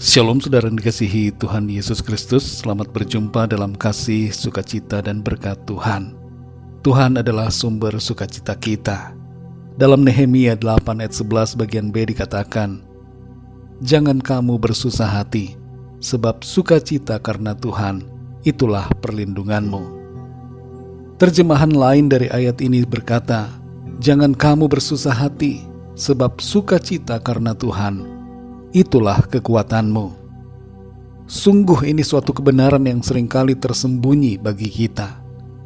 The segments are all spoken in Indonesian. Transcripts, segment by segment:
Shalom saudara yang dikasihi Tuhan Yesus Kristus. Selamat berjumpa dalam kasih, sukacita, dan berkat Tuhan. Tuhan adalah sumber sukacita kita. Dalam Nehemia 8 ayat 11 bagian B dikatakan, "Jangan kamu bersusah hati, sebab sukacita karena Tuhan, itulah perlindunganmu." Terjemahan lain dari ayat ini berkata, "Jangan kamu bersusah hati, sebab sukacita karena Tuhan, itulah kekuatanmu." Sungguh ini suatu kebenaran yang seringkali tersembunyi bagi kita.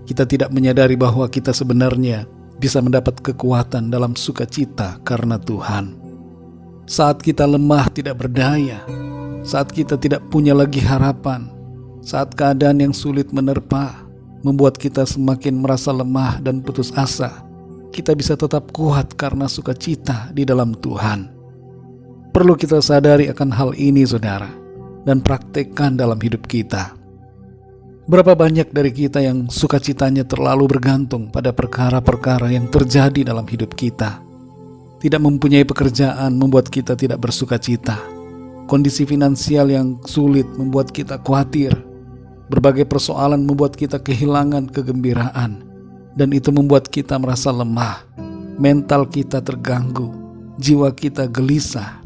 Kita tidak menyadari bahwa kita sebenarnya bisa mendapat kekuatan dalam sukacita karena Tuhan. Saat kita lemah tidak berdaya, saat kita tidak punya lagi harapan, saat keadaan yang sulit menerpa, membuat kita semakin merasa lemah dan putus asa, kita bisa tetap kuat karena sukacita di dalam Tuhan. Perlu kita sadari akan hal ini, saudara, dan praktekkan dalam hidup kita. Berapa banyak dari kita yang sukacitanya terlalu bergantung pada perkara-perkara yang terjadi dalam hidup kita. Tidak mempunyai pekerjaan membuat kita tidak bersukacita. Kondisi finansial yang sulit membuat kita khawatir. Berbagai persoalan membuat kita kehilangan kegembiraan, dan itu membuat kita merasa lemah. Mental kita terganggu, jiwa kita gelisah.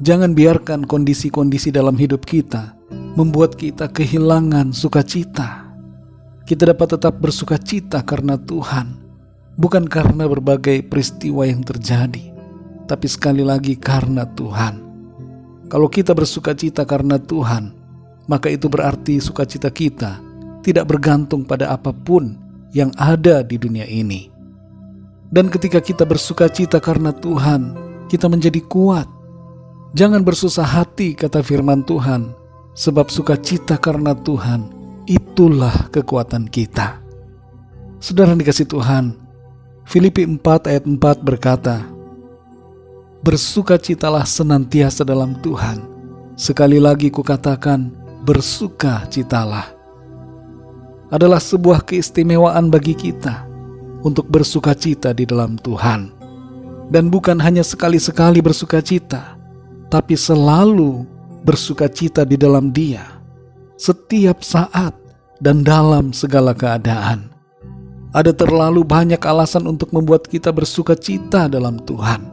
Jangan biarkan kondisi-kondisi dalam hidup kita membuat kita kehilangan sukacita. Kita dapat tetap bersukacita karena Tuhan, bukan karena berbagai peristiwa yang terjadi, tapi sekali lagi karena Tuhan. Kalau kita bersukacita karena Tuhan, maka itu berarti sukacita kita tidak bergantung pada apapun yang ada di dunia ini. Dan ketika kita bersukacita karena Tuhan, kita menjadi kuat. Jangan bersusah hati, kata firman Tuhan, sebab sukacita karena Tuhan, itulah kekuatan kita. Saudara yang dikasihi Tuhan, Filipi 4 ayat 4 berkata, "Bersukacitalah senantiasa dalam Tuhan. Sekali lagi kukatakan, bersukacitalah." Adalah sebuah keistimewaan bagi kita untuk bersukacita di dalam Tuhan. Dan bukan hanya sekali-sekali bersukacita, tapi selalu bersukacita di dalam Dia, setiap saat dan dalam segala keadaan. Ada terlalu banyak alasan untuk membuat kita bersukacita dalam Tuhan,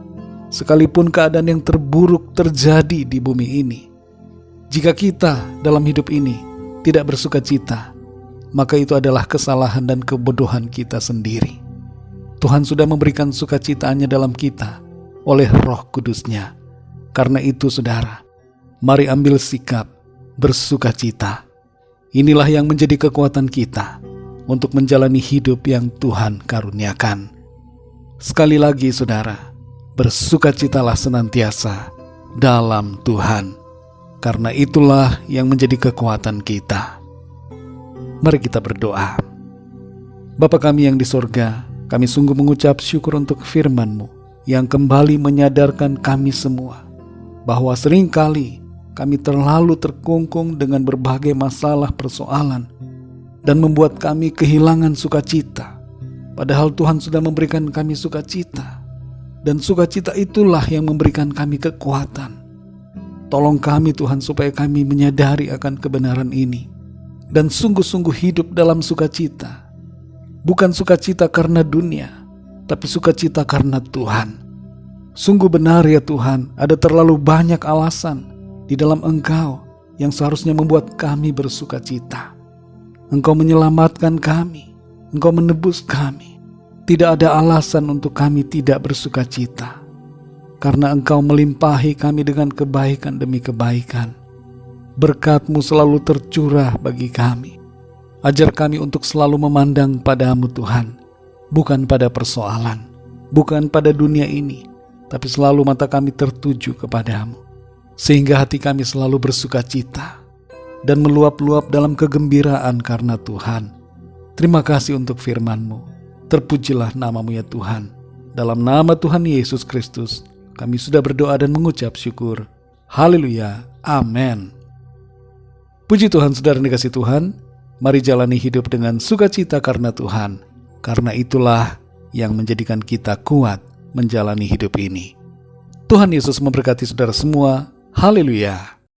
sekalipun keadaan yang terburuk terjadi di bumi ini. Jika kita dalam hidup ini tidak bersukacita, maka itu adalah kesalahan dan kebodohan kita sendiri. Tuhan sudah memberikan sukacitanya dalam kita oleh Roh Kudus-Nya. Karena itu, saudara, mari ambil sikap bersukacita. Inilah yang menjadi kekuatan kita untuk menjalani hidup yang Tuhan karuniakan. Sekali lagi, saudara, bersukacitalah senantiasa dalam Tuhan. Karena itulah yang menjadi kekuatan kita. Mari kita berdoa. Bapa kami yang di sorga, kami sungguh mengucap syukur untuk firman-Mu yang kembali menyadarkan kami semua bahwa seringkali kami terlalu terkungkung dengan berbagai masalah persoalan dan membuat kami kehilangan sukacita. Padahal Tuhan sudah memberikan kami sukacita, dan sukacita itulah yang memberikan kami kekuatan. Tolong kami Tuhan supaya kami menyadari akan kebenaran ini dan sungguh-sungguh hidup dalam sukacita. Bukan sukacita karena dunia, tapi sukacita karena Tuhan. Sungguh benar ya Tuhan, ada terlalu banyak alasan di dalam Engkau yang seharusnya membuat kami bersukacita. Engkau menyelamatkan kami, Engkau menebus kami. Tidak ada alasan untuk kami tidak bersukacita, karena Engkau melimpahi kami dengan kebaikan demi kebaikan. Berkat-Mu selalu tercurah bagi kami. Ajar kami untuk selalu memandang pada-Mu Tuhan, bukan pada persoalan, bukan pada dunia ini, tapi selalu mata kami tertuju kepadamu, sehingga hati kami selalu bersukacita dan meluap-luap dalam kegembiraan karena Tuhan. Terima kasih untuk firman-Mu. Terpujilah nama-Mu ya Tuhan. Dalam nama Tuhan Yesus Kristus, kami sudah berdoa dan mengucap syukur. Haleluya. Amin. Puji Tuhan, saudara yang dikasihi Tuhan. Mari jalani hidup dengan sukacita karena Tuhan. Karena itulah yang menjadikan kita kuat menjalani hidup ini. Tuhan Yesus memberkati saudara semua. Haleluya!